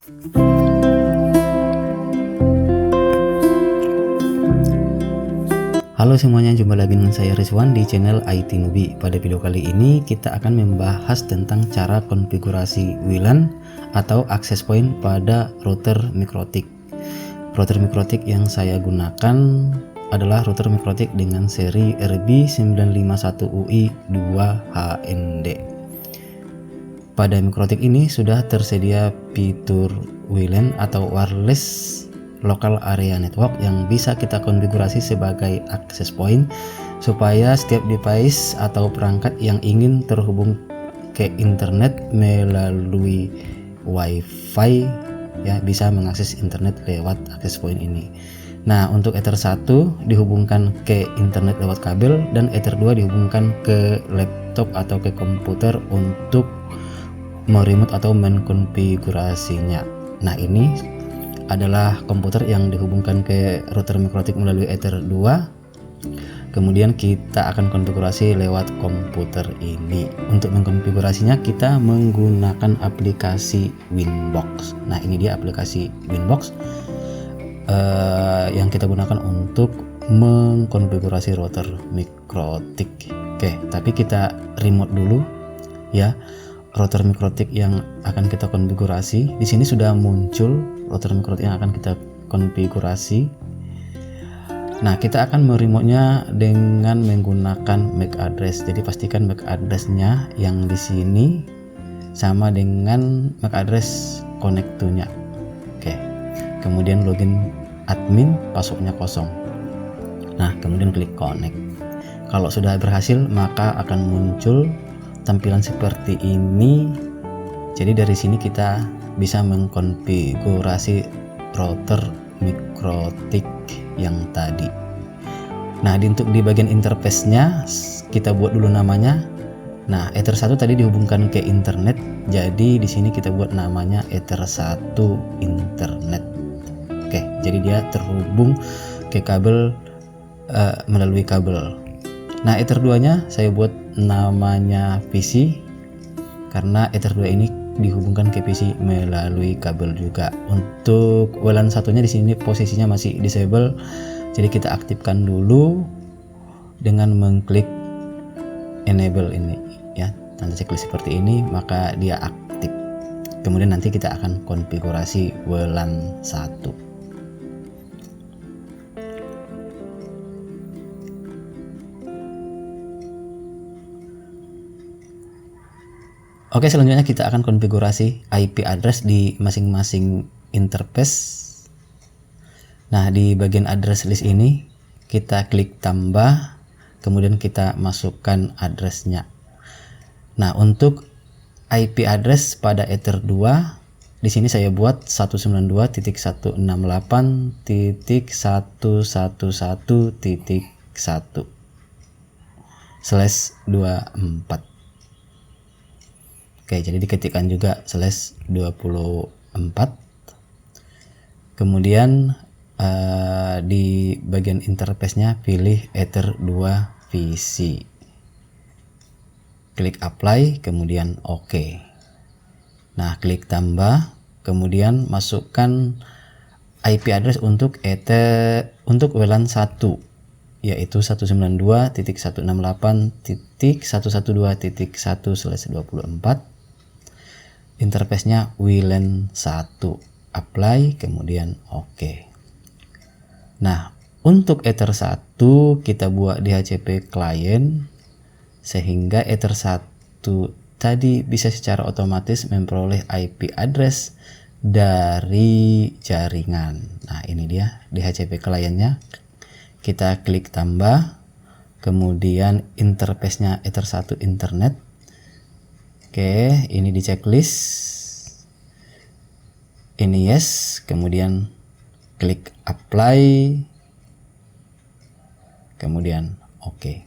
Halo semuanya, jumpa lagi dengan saya Rizwan di channel IT Newbie. Pada video kali ini kita akan membahas tentang cara konfigurasi WLAN atau access point pada router Mikrotik. Router Mikrotik yang saya gunakan adalah router Mikrotik dengan seri RB951UI2HND. Pada Mikrotik ini sudah tersedia fitur WLAN atau wireless local area network yang bisa kita konfigurasi sebagai access point supaya setiap device atau perangkat yang ingin terhubung ke internet melalui WiFi ya bisa mengakses internet lewat access point ini. Nah, untuk Ether 1 dihubungkan ke internet lewat kabel dan Ether 2 dihubungkan ke laptop atau ke komputer untuk meremote atau mengkonfigurasinya. Nah, ini adalah komputer yang dihubungkan ke router Mikrotik melalui Ether 2. Kemudian kita akan konfigurasi lewat komputer ini. Untuk mengkonfigurasinya kita menggunakan aplikasi Winbox. Nah, ini dia aplikasi Winbox yang kita gunakan untuk mengkonfigurasi router Mikrotik. Oke, tapi kita remote dulu ya. Router Mikrotik yang akan kita konfigurasi. Di sini sudah muncul router Mikrotik yang akan kita konfigurasi. Nah, kita akan meremote-nya dengan menggunakan MAC address. Jadi pastikan MAC address-nya yang di sini sama dengan MAC address connect to-nya. Oke. Kemudian login admin, password-nya kosong. Nah, kemudian klik connect. Kalau sudah berhasil, maka akan muncul tampilan seperti ini. Jadi dari sini kita bisa mengkonfigurasi router Mikrotik yang tadi. Nah, untuk di bagian interface-nya kita buat dulu namanya. Nah, Ether 1 tadi dihubungkan ke internet. Jadi di sini kita buat namanya Ether 1 internet. Oke, jadi dia terhubung ke kabel melalui kabel. Nah, Ether 2-nya saya buat namanya PC karena Ether 2 ini dihubungkan ke PC melalui kabel juga. Untuk WLAN satunya di sini posisinya masih disable. Jadi kita aktifkan dulu dengan mengklik enable ini ya. Tanda checklist seperti ini maka dia aktif. Kemudian nanti kita akan konfigurasi WLAN 1. Oke, selanjutnya kita akan konfigurasi IP address di masing-masing interface. Nah, di bagian address list ini kita klik tambah, kemudian kita masukkan addressnya. Nah, untuk IP address pada Ether 2 di sini saya buat 192.168.1/24. Oke, jadi diketikkan juga /24. Kemudian di bagian interface-nya pilih Ether 2 PC. Klik apply, kemudian OK. Nah, klik tambah, kemudian masukkan IP address untuk WLAN 1 yaitu 192.168.112.1/24. Interface-nya WLAN 1, apply, kemudian OK. Nah, untuk Ether 1 kita buat DHCP client sehingga Ether 1 tadi bisa secara otomatis memperoleh IP address dari jaringan. Nah, ini dia DHCP client-nya. Kita klik tambah, kemudian interface-nya Ether 1 internet. Oke, ini di checklist. Ini yes, kemudian klik apply, kemudian OK.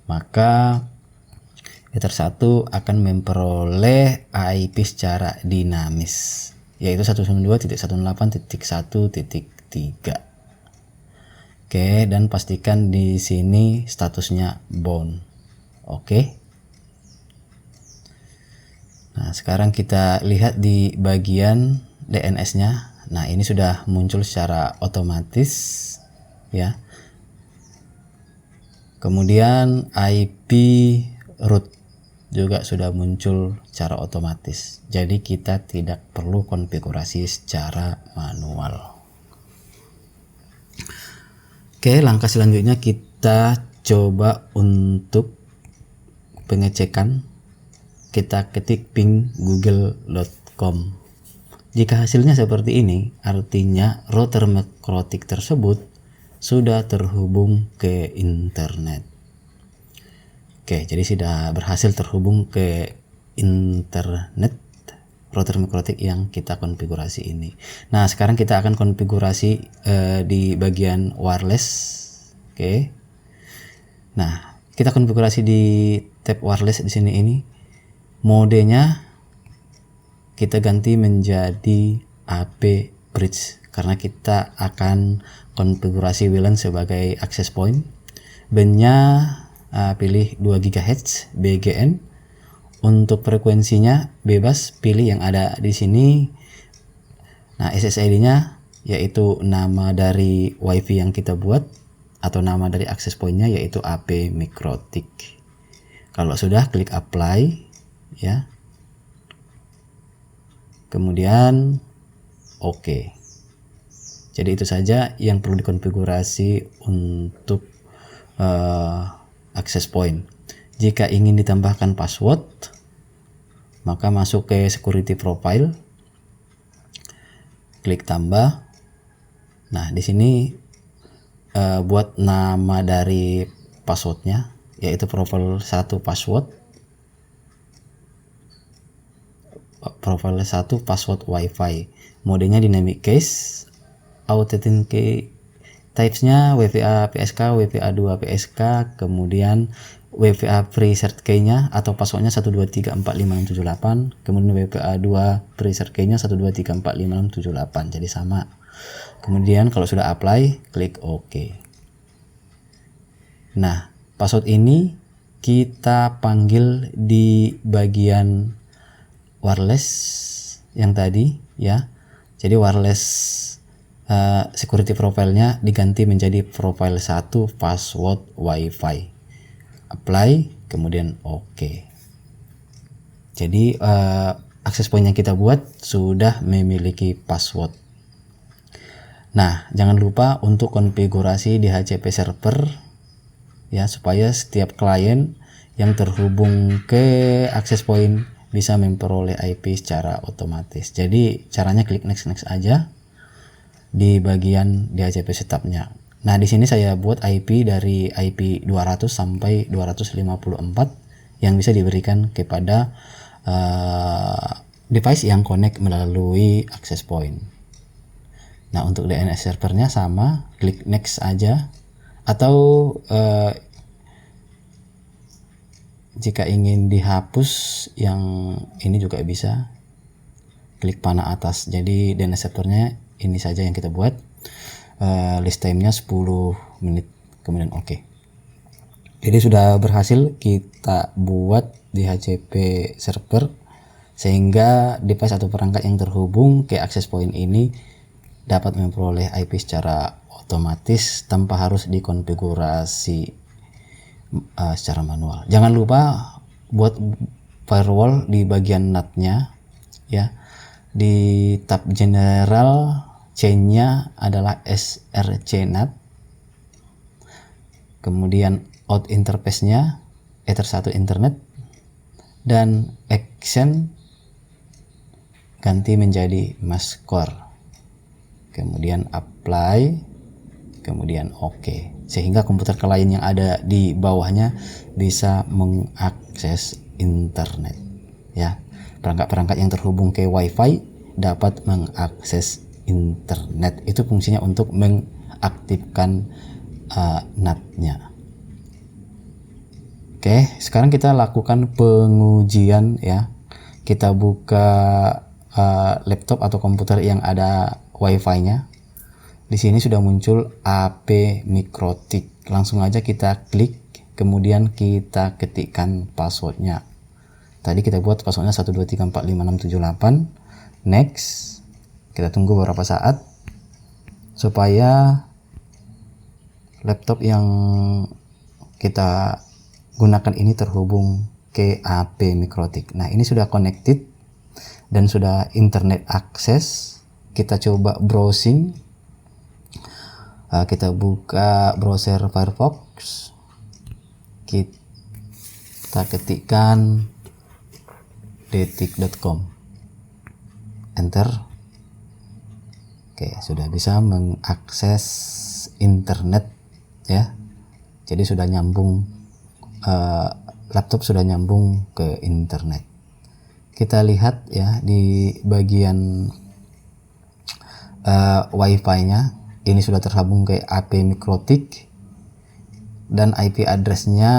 Maka Ether 1 akan memperoleh IP secara dinamis, yaitu 192.168.1.3. Oke, dan pastikan di sini statusnya bound. Oke. Nah, sekarang kita lihat di bagian DNS-nya. Nah, ini sudah muncul secara otomatis ya. Kemudian IP root juga sudah muncul secara otomatis. Jadi kita tidak perlu konfigurasi secara manual. Oke, langkah selanjutnya kita coba untuk pengecekan. Kita ketik ping google.com. Jika hasilnya seperti ini, artinya router MikroTik tersebut sudah terhubung ke internet. Oke, jadi sudah berhasil terhubung ke internet router MikroTik yang kita konfigurasi ini. Nah, sekarang kita akan konfigurasi di bagian wireless. Oke. Nah, kita konfigurasi di tab wireless di sini ini. Modenya kita ganti menjadi AP bridge karena kita akan konfigurasi WLAN sebagai access point. Band-nya pilih 2 GHz BGN. Untuk frekuensinya bebas, pilih yang ada di sini. Nah, SSID-nya yaitu nama dari WiFi yang kita buat atau nama dari access point-nya yaitu AP MikroTik. Kalau sudah, klik apply ya. Kemudian oke. Jadi itu saja yang perlu dikonfigurasi untuk access point. Jika ingin ditambahkan password, maka masuk ke security profile, klik tambah. Nah, di sini buat nama dari passwordnya yaitu profile 1 password. Profile 1 password WiFi. Modenya dynamic case. Authenticate types-nya WPA PSK, WPA 2 PSK, kemudian WPA preset key-nya atau passwordnya 1234568, kemudian WPA 2 preset key-nya 1234568, jadi sama. Kemudian kalau sudah apply, klik OK. Nah, password ini kita panggil di bagian wireless yang tadi ya. Jadi wireless security profile-nya diganti menjadi profile 1 password WiFi. Apply, kemudian OK. Jadi access point yang kita buat sudah memiliki password. Nah, jangan lupa untuk konfigurasi DHCP server ya, supaya setiap klien yang terhubung ke access point bisa memperoleh IP secara otomatis. Jadi caranya klik next aja di bagian DHCP setupnya. Nah, di sini saya buat IP dari IP 200 sampai 254 yang bisa diberikan kepada device yang connect melalui access point. Nah, untuk DNS servernya sama, klik next aja. Atau jika ingin dihapus yang ini juga bisa, klik panah atas. Jadi DNS servernya ini saja yang kita buat. List time-nya 10 menit, kemudian OK. Jadi sudah berhasil kita buat DHCP server sehingga device atau perangkat yang terhubung ke access point ini dapat memperoleh IP secara otomatis tanpa harus dikonfigurasi secara manual. Jangan lupa buat firewall di bagian NAT-nya ya. Di tab general chain-nya adalah SRC NAT. Kemudian out interface-nya Ether 1 internet dan action ganti menjadi mask core. Kemudian apply, kemudian OK. Sehingga komputer klien yang ada di bawahnya bisa mengakses internet ya. Perangkat-perangkat yang terhubung ke WiFi dapat mengakses internet. Itu fungsinya untuk mengaktifkan NAT-nya. Oke, sekarang kita lakukan pengujian ya. Kita buka laptop atau komputer yang ada WiFi-nya. Di sini sudah muncul AP MikroTik. Langsung aja kita klik, kemudian kita ketikkan passwordnya. Tadi kita buat passwordnya 123456778. Next. Kita tunggu beberapa saat supaya laptop yang kita gunakan ini terhubung ke HP Mikrotik. Nah, ini sudah connected dan sudah internet access. Kita coba browsing. Kita buka browser Firefox. Kita ketikkan detik.com, enter. Oke, sudah bisa mengakses internet ya. Jadi sudah nyambung, laptop sudah nyambung ke internet. Kita lihat ya di bagian wifi-nya, ini sudah tersambung ke HP Mikrotik. Dan IP address-nya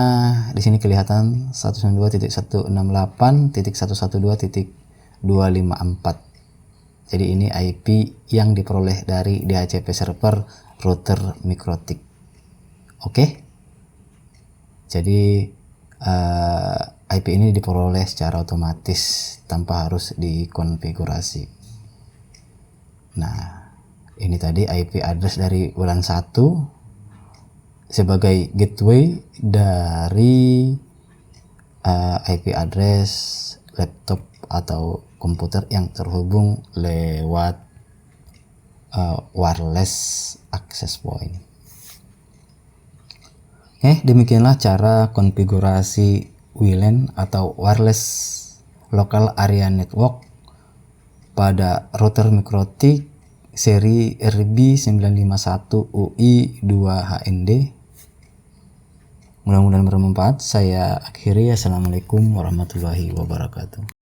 di sini kelihatan 192.168.112.254. Jadi ini IP yang diperoleh dari DHCP server router Mikrotik. Oke. Jadi IP ini diperoleh secara otomatis tanpa harus dikonfigurasi. Nah, ini tadi IP address dari bulan 1 sebagai gateway dari IP address laptop atau komputer yang terhubung lewat wireless access point. Demikianlah cara konfigurasi WLAN atau wireless local area network pada router Mikrotik seri RB951UI2HND. Mudah-mudahan bermanfaat. Saya akhiri. Assalamualaikum warahmatullahi wabarakatuh.